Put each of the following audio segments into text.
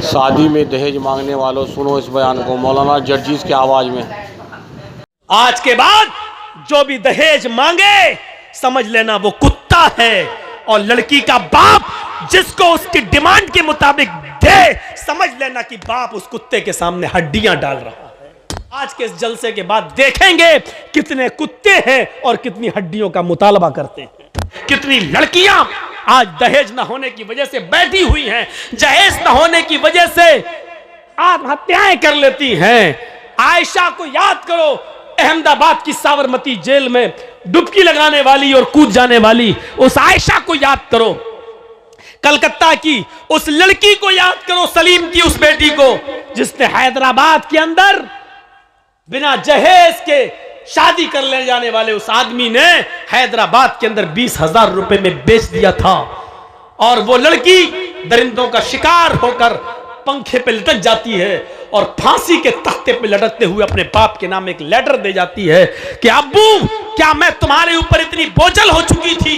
शादी में दहेज मांगने वालों सुनो इस बयान को मौलाना जर्जीज की आवाज में। आज के बाद जो भी दहेज मांगे समझ लेना वो कुत्ता है, और लड़की का बाप जिसको उसकी डिमांड के मुताबिक दे समझ लेना कि बाप उस कुत्ते के सामने हड्डियां डाल रहा है। आज के इस जलसे के बाद देखेंगे कितने कुत्ते हैं और कितनी हड्डियों का मुतालबा करते हैं। कितनी लड़कियां आज दहेज न होने की वजह से बैठी हुई हैं, जहेज न होने की वजह से आत्महत्याएं कर लेती हैं। आयशा को याद करो, अहमदाबाद की साबरमती जेल में डुबकी लगाने वाली और कूद जाने वाली उस आयशा को याद करो। कलकत्ता की उस लड़की को याद करो, सलीम की उस बेटी को जिसने हैदराबाद के अंदर बिना जहेज के शादी कर ले जाने वाले उस आदमी ने हैदराबाद के अंदर 20,000 रुपए में बेच दिया था। और वो लड़की दरिंदों का शिकार होकर पंखे पे लटक जाती है और फांसी के तख्ते पे लटकते हुए अपने बाप के नाम एक लेटर दे जाती है कि अब्बू, क्या मैं तुम्हारे ऊपर इतनी बोझल हो चुकी थी,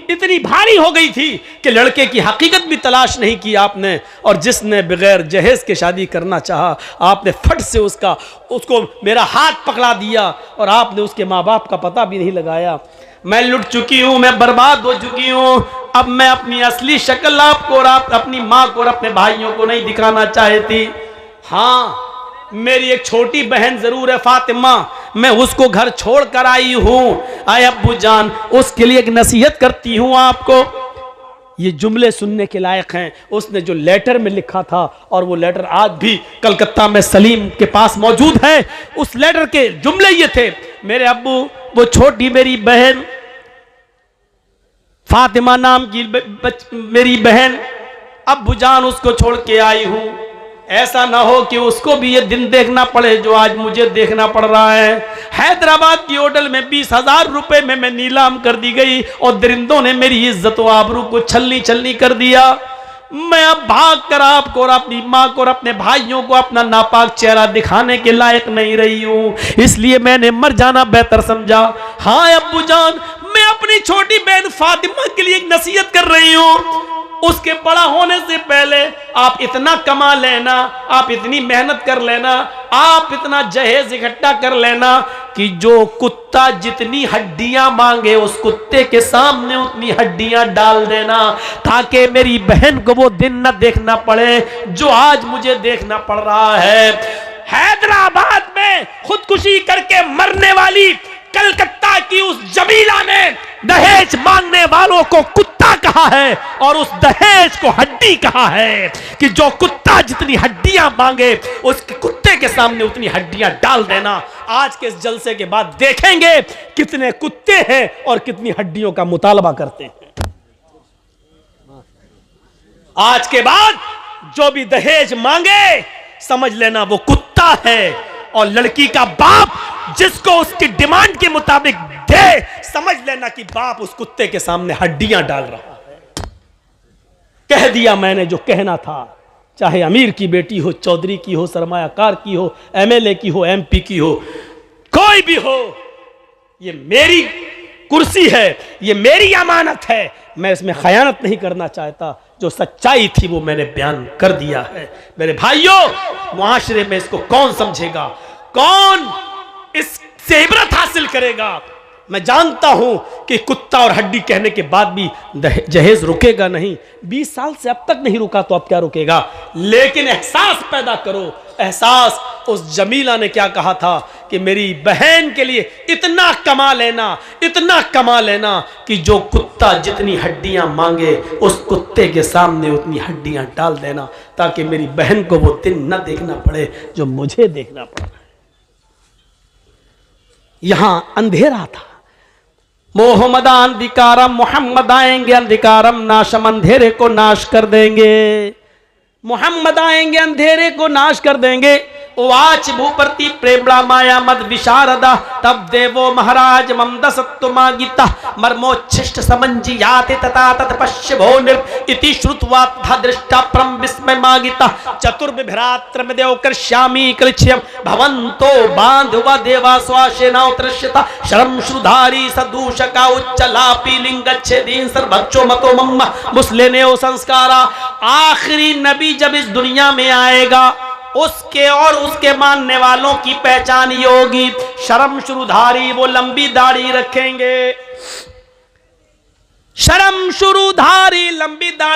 इतनी भारी हो गई थी कि लड़के की हकीकत भी तलाश नहीं की आपने, और जिसने बगैर जहेज के शादी करना चाहा आपने फट से उसको मेरा हाथ पकड़ा दिया और आपने उसके माँ बाप का पता भी नहीं लगाया। मैं लुट चुकी हूं, मैं बर्बाद हो चुकी हूं। अब मैं अपनी असली शक्ल आपको और आप अपनी माँ को और अपने भाइयों को नहीं दिखाना चाहती। हाँ, मेरी एक छोटी बहन जरूर है फातिमा, मैं उसको घर छोड़ कर आई हूं। आए अब्बू जान, उसके लिए एक नसीहत करती हूं आपको। ये जुमले सुनने के लायक हैं। उसने जो लेटर में लिखा था, और वो लेटर आज भी कलकत्ता में सलीम के पास मौजूद है। उस लेटर के जुमले ये थे, मेरे अब्बू, वो छोटी मेरी बहन फातिमा नाम की मेरी बहन, अब्बू जान उसको छोड़ के आई हूं। ऐसा ना हो कि उसको भी ये दिन देखना पड़े जो आज मुझे देखना पड़ रहा है। हैदराबाद की होटल में 20,000 रुपए में मैं नीलाम कर दी गई और दरिंदों ने मेरी इज्जत और आबरू को छलनी छलनी कर दिया। मैं अब भाग कर आपको और अपनी माँ को और अपने भाइयों को अपना नापाक चेहरा दिखाने के लायक नहीं रही हूँ, इसलिए मैंने मर जाना बेहतर समझा। हाँ अब्बू जान, मैं अपनी छोटी बहन फातिमा के लिए एक नसीहत कर रही हूँ। उसके बड़ा होने से पहले आप इतना कमा लेना, आप इतनी मेहनत कर लेना, आप इतना जहेज इकट्ठा कर लेना कि जो कुत्ता जितनी हड्डियां मांगे उस कुत्ते के सामने उतनी हड्डियां डाल देना, ताकि मेरी बहन को वो दिन न देखना पड़े जो आज मुझे देखना पड़ रहा है। हैदराबाद में खुदकुशी करके मरने वाली कलकत्ता की उस जमीला ने दहेज मांगने वालों को कुत्ता कहा है और उस दहेज को हड्डी कहा है कि जो कुत्ता जितनी हड्डियां मांगे उस कुत्ते के सामने उतनी हड्डियां डाल देना। आज के इस जलसे के बाद देखेंगे कितने कुत्ते हैं और कितनी हड्डियों का मुतालबा करते हैं। आज के बाद जो भी दहेज मांगे समझ लेना वो कुत्ता है, और लड़की का बाप जिसको उसकी डिमांड के मुताबिक दे समझ लेना कि बाप उस कुत्ते के सामने हड्डियां डाल रहा है। कह दिया मैंने जो कहना था, चाहे अमीर की बेटी हो, चौधरी की हो, सरमायाकार की हो, एमएलए की हो, एमपी की हो, कोई भी हो, ये मेरी कुर्सी है, ये मेरी अमानत है, मैं इसमें खयानत नहीं करना चाहता। जो सच्चाई थी वो मैंने बयान कर दिया है। मेरे भाइयों, मुआशरे में इसको कौन समझेगा, कौन इससे इबरत हासिल करेगा? मैं जानता हूं कि कुत्ता और हड्डी कहने के बाद भी जहेज रुकेगा नहीं। 20 साल से अब तक नहीं रुका तो अब क्या रुकेगा? लेकिन एहसास पैदा करो। एहसास उस जमीला ने क्या कहा था कि मेरी बहन के लिए इतना कमा लेना, इतना कमा लेना कि जो कुत्ता जितनी हड्डियां मांगे उस कुत्ते के सामने उतनी हड्डियां डाल देना, ताकि मेरी बहन को वो दिन न देखना पड़े जो मुझे देखना पड़ा। यहां अंधेरा था। मोहम्मद अंधिकारम, मोहम्मद आएंगे अंधिकारम नाशम, अंधेरे को नाश कर देंगे। मोहम्मद आएंगे अंधेरे को नाश कर देंगे। उवाच भूप्रति प्रेमणा माया मद विशारदा तब देवो महाराज मम दसत्वमा गीता मर्मोच्छिष्ट समंजियाते तथा तत्पश्य भो नृप इति श्रुत्वा तथा दृष्टा परम विस्मय मागिता चतुर्विभ्रात्र में देव कर्ष्यामि कलक्ष्यम भवन्तो बांधवा देवा स्वासेना उत्रश्यता शरम श्रुधारी सदूषका उच्चलापी लिंगच्छेदीन सर्वक्षो मतो मम्मा मुस्लिने संस्कारा। आखिरी नबी जब इस दुनिया में आएगा उसके और उसके मानने वालों की पहचान ये होगी, शर्म शुरूधारी, वो लंबी दाढ़ी रखेंगे, शर्म शुरूधारी लंबी दाढ़ी